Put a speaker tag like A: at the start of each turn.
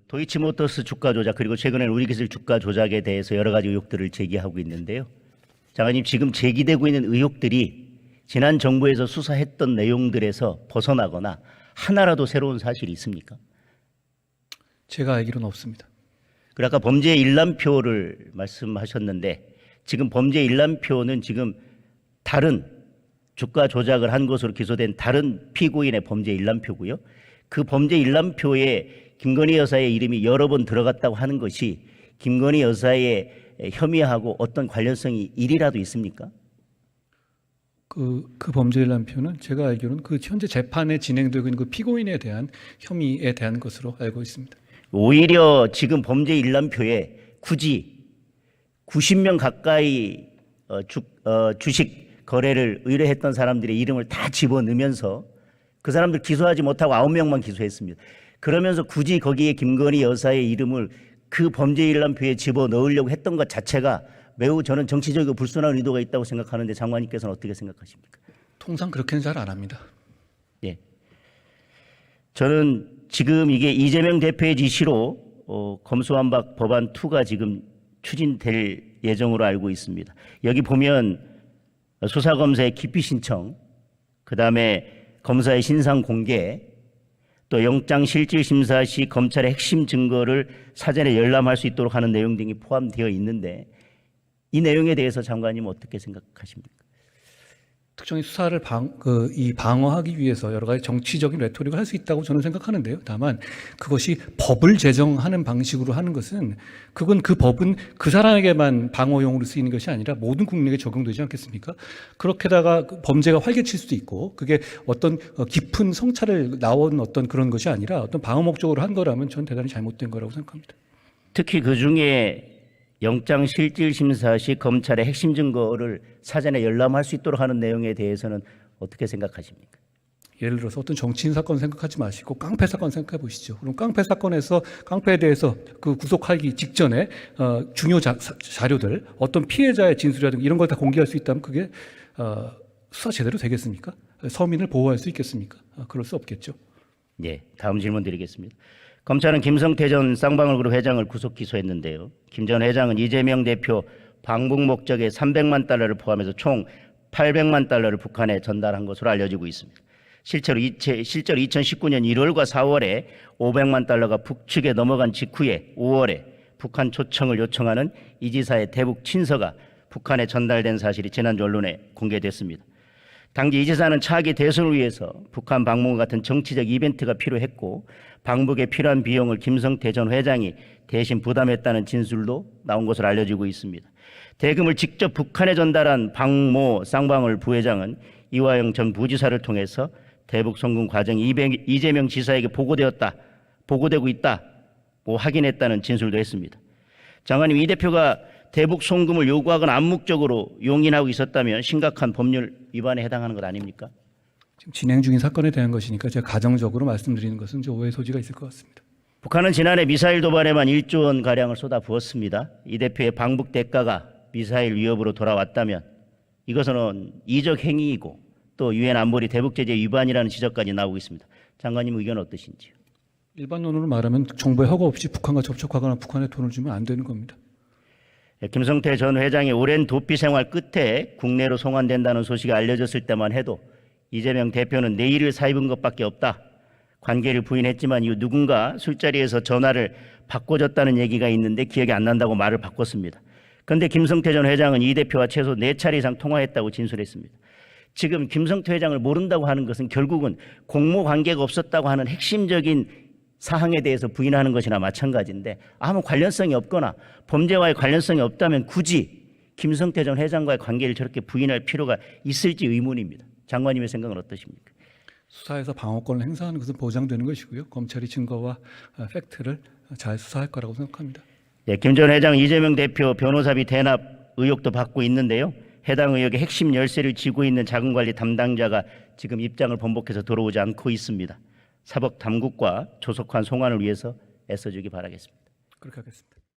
A: 도이치모터스 주가 조작 그리고 최근에 우리기술 주가 조작에 대해서 여러 가지 의혹들을 제기하고 있는데요. 장관님, 지금 제기되고 있는 의혹들이 지난 정부에서 수사했던 내용들에서 벗어나거나 하나라도 새로운 사실이 있습니까?
B: 제가 알기로는 없습니다.
A: 그리고 아까 범죄 일람표를 말씀하셨는데 지금 범죄 일람표는 지금 다른 주가 조작을 한 것으로 기소된 다른 피고인의 범죄 일람표고요. 그 범죄 일람표에 김건희 여사의 이름이 여러 번 들어갔다고 하는 것이 김건희 여사의 혐의하고 어떤 관련성이 일이라도 있습니까?
B: 그 범죄 일람표는 제가 알기로는 그 현재 재판에 진행되고 있는 그 피고인에 대한 혐의에 대한 것으로 알고 있습니다.
A: 오히려 지금 범죄 일람표에 굳이 90명 가까이 주식 거래를 의뢰했던 사람들의 이름을 다 집어넣으면서 그 사람들 기소하지 못하고 9명만 기소했습니다. 그러면서 굳이 거기에 김건희 여사의 이름을 그 범죄 일람표에 집어넣으려고 했던 것 자체가 매우 저는 정치적이고 불순한 의도가 있다고 생각하는데 장관님께서는 어떻게 생각하십니까?
B: 통상 그렇게는 잘 안 합니다.
A: 예. 저는 지금 이게 이재명 대표의 지시로 검수완박 법안 2가 지금 추진될 예정으로 알고 있습니다. 여기 보면 수사검사의 기피 신청, 그다음에 검사의 신상 공개, 또 영장실질심사 시 검찰의 핵심 증거를 사전에 열람할 수 있도록 하는 내용 등이 포함되어 있는데 이 내용에 대해서 장관님 어떻게 생각하십니까?
B: 특정히 수사를 방어하기 위해서 여러 가지 정치적인 레토릭을 할 수 있다고 저는 생각하는데요. 다만 그것이 법을 제정하는 방식으로 하는 것은 그 법은 그 사람에게만 방어용으로 쓰이는 것이 아니라 모든 국민에게 적용되지 않겠습니까? 그렇게다가 범죄가 활개칠 수도 있고 그게 어떤 깊은 성찰을 나온 어떤 그런 것이 아니라 어떤 방어 목적으로 한 거라면 저는 대단히 잘못된 거라고 생각합니다.
A: 특히 그중에 영장실질심사 시 검찰의 핵심 증거를 사전에 열람할 수 있도록 하는 내용에 대해서는 어떻게 생각하십니까?
B: 예를 들어서 어떤 정치인 사건 생각하지 마시고 깡패 사건 생각해 보시죠. 그럼 깡패 사건에서 깡패에 대해서 그 구속하기 직전에 중요 자료들, 어떤 피해자의 진술이라든가 이런 걸 다 공개할 수 있다면 그게 수사 제대로 되겠습니까? 서민을 보호할 수 있겠습니까? 그럴 수 없겠죠.
A: 네, 다음 질문 드리겠습니다. 검찰은 김성태 전 쌍방울그룹 회장을 구속 기소했는데요. 김 전 회장은 이재명 대표 방북 목적의 300만 달러를 포함해서 총 800만 달러를 북한에 전달한 것으로 알려지고 있습니다. 실제로 2019년 1월과 4월에 500만 달러가 북측에 넘어간 직후에 5월에 북한 초청을 요청하는 이 지사의 대북 친서가 북한에 전달된 사실이 지난주 언론에 공개됐습니다. 당시 이 지사는 차기 대선을 위해서 북한 방문 같은 정치적 이벤트가 필요했고 방북에 필요한 비용을 김성태 전 회장이 대신 부담했다는 진술도 나온 것으로 알려지고 있습니다. 대금을 직접 북한에 전달한 박모 쌍방울 부회장은 이화영 전 부지사를 통해서 대북 송금 과정이 이재명 지사에게 보고되고 있다 확인했다는 진술도 했습니다. 장관님, 이 대표가 대북 송금을 요구하거나 암묵적으로 용인하고 있었다면 심각한 법률 위반에 해당하는 것 아닙니까?
B: 지금 진행 중인 사건에 대한 것이니까 제가 가정적으로 말씀드리는 것은 좀 오해 소지가 있을 것 같습니다.
A: 북한은 지난해 미사일 도발에만 1조 원 가량을 쏟아부었습니다. 이 대표의 방북 대가가 미사일 위협으로 돌아왔다면 이것은 이적 행위이고 또 유엔 안보리 대북 제재 위반이라는 지적까지 나오고 있습니다. 장관님 의견 어떠신지요?
B: 일반론으로 말하면 정부의 허가 없이 북한과 접촉하거나 북한에 돈을 주면 안 되는 겁니다.
A: 김성태 전 회장의 오랜 도피 생활 끝에 국내로 송환된다는 소식이 알려졌을 때만 해도 이재명 대표는 내일을 사입은 것밖에 없다. 관계를 부인했지만 이후 누군가 술자리에서 전화를 바꿔줬다는 얘기가 있는데 기억이 안 난다고 말을 바꿨습니다. 그런데 김성태 전 회장은 이 대표와 최소 4차례 이상 통화했다고 진술했습니다. 지금 김성태 회장을 모른다고 하는 것은 결국은 공모 관계가 없었다고 하는 핵심적인 사항에 대해서 부인하는 것이나 마찬가지인데 아무 관련성이 없거나 범죄와의 관련성이 없다면 굳이 김성태 전 회장과의 관계를 저렇게 부인할 필요가 있을지 의문입니다. 장관님의 생각은 어떠십니까?
B: 수사에서 방어권을 행사하는 것은 보장되는 것이고요. 검찰이 증거와 팩트를 잘 수사할 거라고 생각합니다.
A: 네, 김 전 회장 이재명 대표 변호사비 대납 의혹도 받고 있는데요. 해당 의혹의 핵심 열쇠를 쥐고 있는 자금관리 담당자가 지금 입장을 번복해서 들어오지 않고 있습니다. 사법 당국과 조속한 송환을 위해서 애써주기 바라겠습니다.
B: 그렇게 하겠습니다.